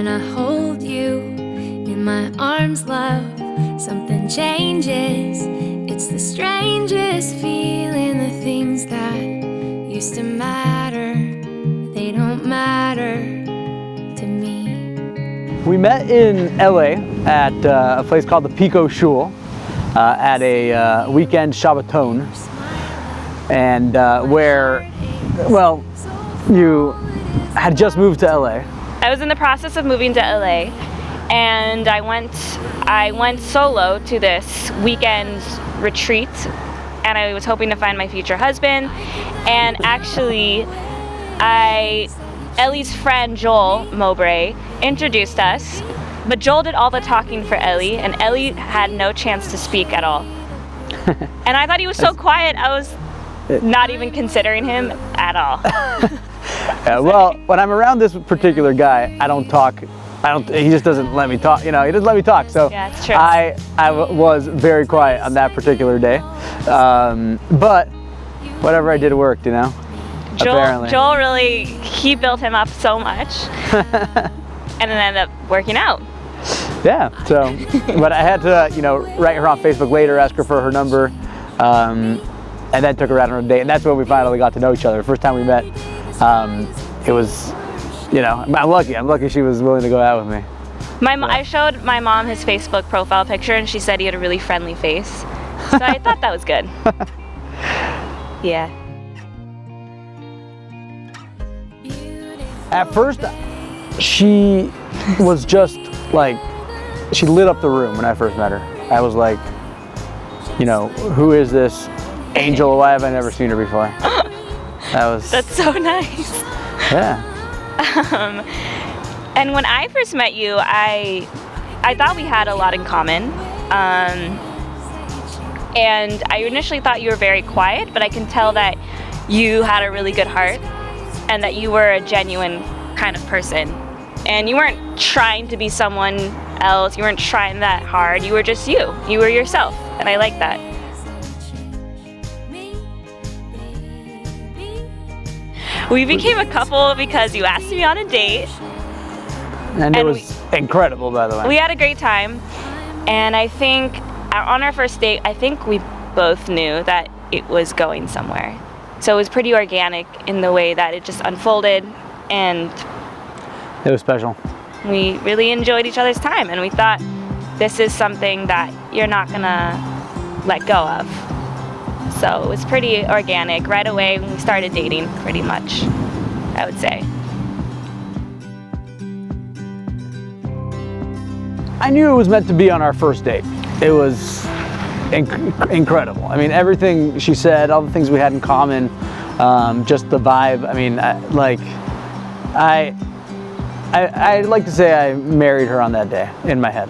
when I hold you in my arms, love, something changes. It's the strangest feeling. The things that used to matter, they don't matter to me. We met in LA at a place called the Pico Shul at a weekend Shabbaton, and where, well, you had just moved to LA. I was in the process of moving to LA, and I went solo to this weekend retreat, and I was hoping to find my future husband. And actually, Ellie's friend Joel Mowbray introduced us, but Joel did all the talking for Ellie, and Ellie had no chance to speak at all. And I thought he was so quiet, I was not even considering him at all. Yeah, well, when I'm around this particular guy, I don't talk. He just doesn't let me talk. You know, he doesn't let me talk. So yeah, it's true. I was very quiet on that particular day. But whatever I did worked, you know. Joel really, he built him up so much, and it ended up working out. Yeah. So, but I had to, you know, write her on Facebook later, ask her for her number, and then took her out on a date. And that's when we finally got to know each other. The first time we met. It was, you know, I'm lucky she was willing to go out with me. I showed my mom his Facebook profile picture, and she said he had a really friendly face. So I thought that was good. Yeah. At first, she was just like, she lit up the room when I first met her. I was like, you know, who is this angel? Why have I never seen her before? That's so nice. Yeah. And when I first met you, I thought we had a lot in common. And I initially thought you were very quiet, but I can tell that you had a really good heart and that you were a genuine kind of person. And you weren't trying to be someone else. You weren't trying that hard. You were just you. You were yourself. And I like that. We became a couple because you asked me on a date. And it was incredible, by the way. We had a great time. And I think on our first date, I think we both knew that it was going somewhere. So it was pretty organic in the way that it just unfolded, and it was special. We really enjoyed each other's time, and we thought this is something that you're not gonna let go of. So it was pretty organic right away when we started dating, pretty much, I would say. I knew it was meant to be on our first date. It was incredible. I mean, everything she said, all the things we had in common, just the vibe. I mean, I'd like to say I married her on that day in my head.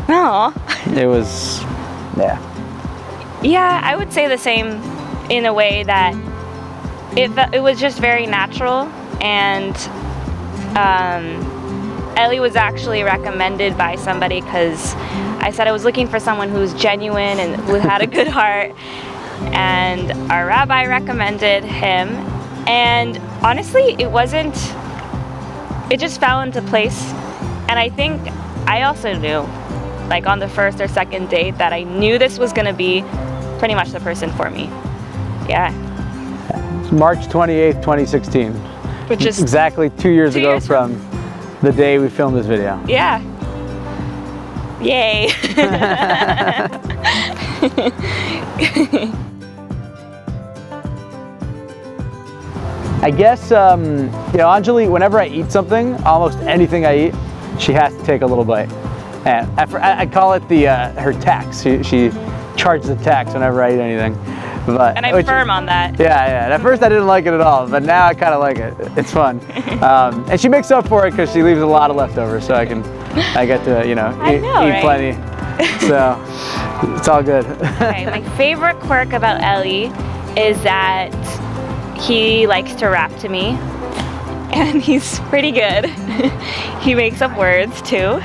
No. It was, yeah. Yeah, I would say the same in a way that it was just very natural, and Ellie was actually recommended by somebody because I said I was looking for someone who was genuine and who had a good heart, and our rabbi recommended him, and honestly it just fell into place. And I think I also knew, like on the first or second date, that I knew this was going to be pretty much the person for me. Yeah. March 28th, 2016. Which is exactly 2 years ago from the day we filmed this video. Yeah. Yay. I guess, you know, Anjali, whenever I eat something, almost anything I eat, she has to take a little bite. And I call it her tax. She charges a tax whenever I eat anything. But, and I'm firm on that. Yeah. And at first I didn't like it at all, but now I kind of like it. It's fun. And she makes up for it because she leaves a lot of leftovers, so I get to, you know, eat plenty. So it's all good. Okay, my favorite quirk about Ellie is that he likes to rap to me, and he's pretty good. He makes up words too,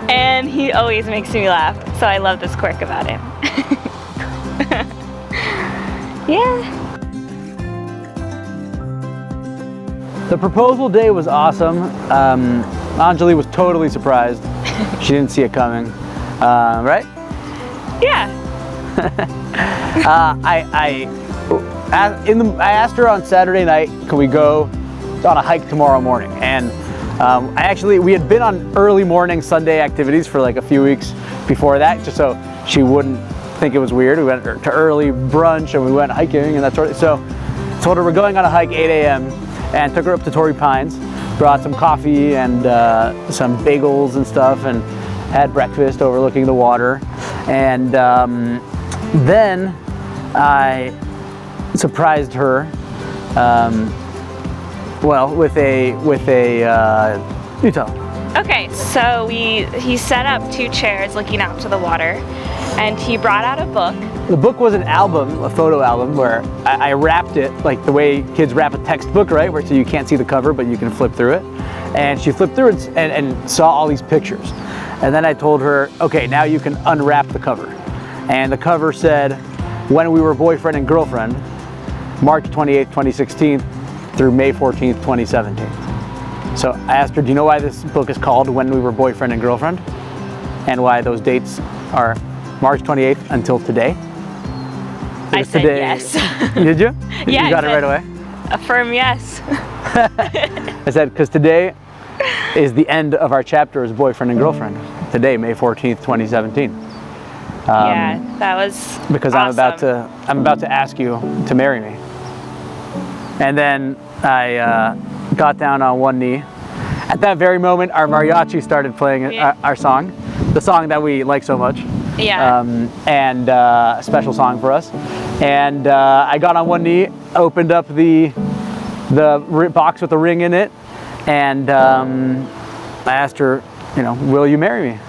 and he always makes me laugh. So I love this quirk about him. Yeah. The proposal day was awesome. Anjali was totally surprised. She didn't see it coming, right? Yeah. I asked her on Saturday night, can we go on a hike tomorrow morning? And we had been on early morning Sunday activities for like a few weeks before that, just so she wouldn't think it was weird. We went to early brunch and we went hiking and that sort of. So told her we're going on a hike 8 a.m. and took her up to Torrey Pines, brought some coffee and some bagels and stuff, and had breakfast overlooking the water. And then I surprised her, with a you tell. Okay, so he set up 2 chairs looking out to the water, and he brought out a book. The book was an album, a photo album, where I wrapped it like the way kids wrap a textbook, right? Where so you can't see the cover, but you can flip through it. And she flipped through it and saw all these pictures. And then I told her, okay, now you can unwrap the cover. And the cover said, when we were boyfriend and girlfriend, March 28th, 2016 through May 14th, 2017. So I asked her, do you know why this book is called When We Were Boyfriend and Girlfriend? And why those dates are March 28th until today? I said today, yes. Did you? Yeah, You got it right away? A firm yes. I said, because today is the end of our chapter as boyfriend and girlfriend. Today, May 14th, 2017. Yeah, that was because awesome. I'm about to ask you to marry me. And then I got down on one knee. At that very moment, our mariachi started playing our song, the song that we like so much. Yeah. And a special song for us. And I got on one knee, opened up the box with the ring in it, and I asked her, will you marry me?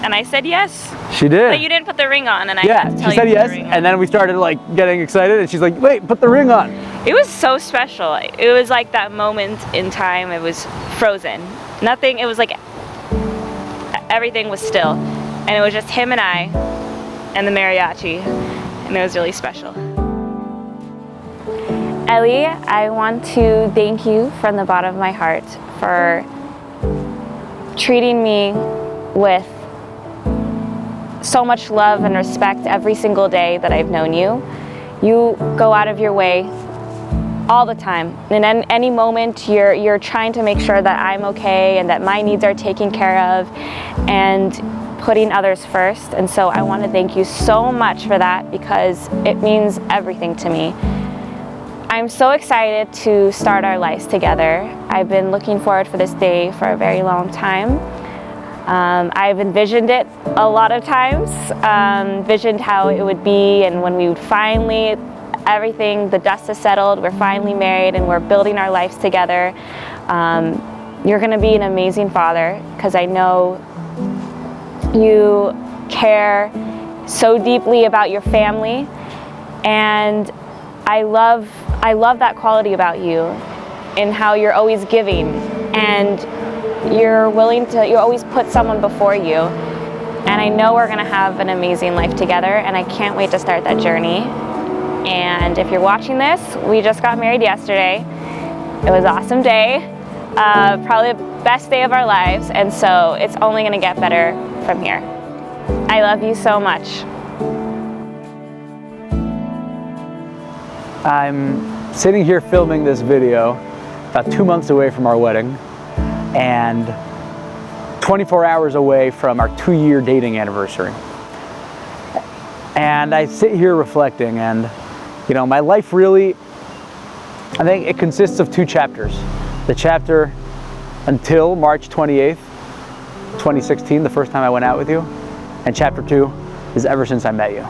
And I said yes. She did. But you didn't put the ring on, and I yeah, had to tell she said you to yes, put the ring on. and then we started like getting excited, and she's like, wait, put the ring on. It was so special. It was like that moment in time. It was frozen. Nothing, it was like everything was still. And it was just him and I and the mariachi. And it was really special. Ellie, I want to thank you from the bottom of my heart for treating me with so much love and respect every single day that I've known you. You go out of your way all the time. In any moment, you're trying to make sure that I'm okay and that my needs are taken care of, and putting others first. And so I want to thank you so much for that, because it means everything to me. I'm so excited to start our lives together. I've been looking forward for this day for a very long time. I've envisioned it a lot of times, envisioned how it would be, and when we would finally, everything, the dust has settled, we're finally married and we're building our lives together. You're gonna be an amazing father, because I know you care so deeply about your family, and I love that quality about you, in how you're always giving, and you're always put someone before you. And I know we're gonna have an amazing life together, and I can't wait to start that journey. And if you're watching this, we just got married yesterday. It was an awesome day, probably the best day of our lives, and so it's only gonna get better from here. I love you so much. I'm sitting here filming this video about 2 months away from our wedding, and 24 hours away from our 2-year dating anniversary. And I sit here reflecting, and my life really, I think it consists of 2 chapters. The chapter until March 28th, 2016, the first time I went out with you, and chapter 2 is ever since I met you.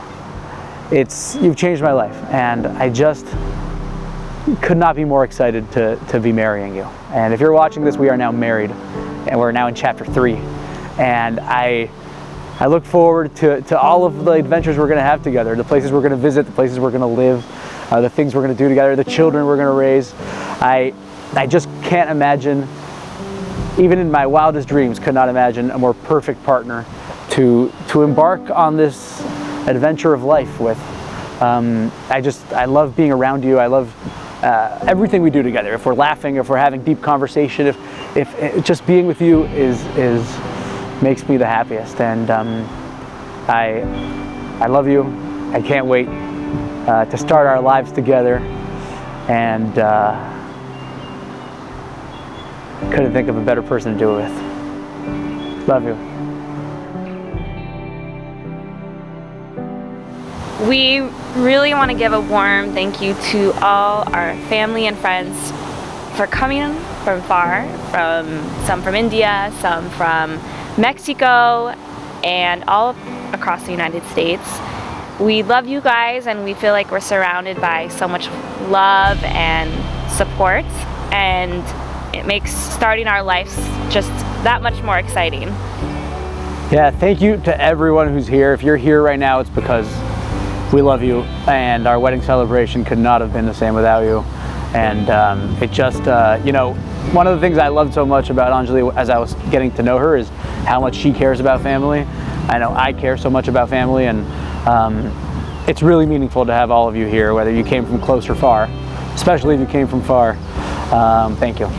You've changed my life, and I just could not be more excited to be marrying you. And if you're watching this, we are now married, and we're now in chapter 3. And I look forward to all of the adventures we're gonna have together, the places we're gonna visit, the places we're gonna live, the things we're gonna do together, the children we're gonna raise. I just can't imagine, even in my wildest dreams, could not imagine a more perfect partner to embark on this adventure of life with. I love being around you. I love everything we do together. If we're laughing, if we're having deep conversation, if just being with you is makes me the happiest. And I love you. I can't wait to start our lives together. And couldn't think of a better person to do it with. Love you. We really want to give a warm thank you to all our family and friends for coming from far, some from India, some from Mexico, and all across the United States. We love you guys, and we feel like we're surrounded by so much love and support, and it makes starting our lives just that much more exciting. Yeah, thank you to everyone who's here. If you're here right now, it's because we love you, and our wedding celebration could not have been the same without you. And it just, you know, one of the things I loved so much about Anjali as I was getting to know her is how much she cares about family. I know I care so much about family, and it's really meaningful to have all of you here, whether you came from close or far, especially if you came from far. Thank you.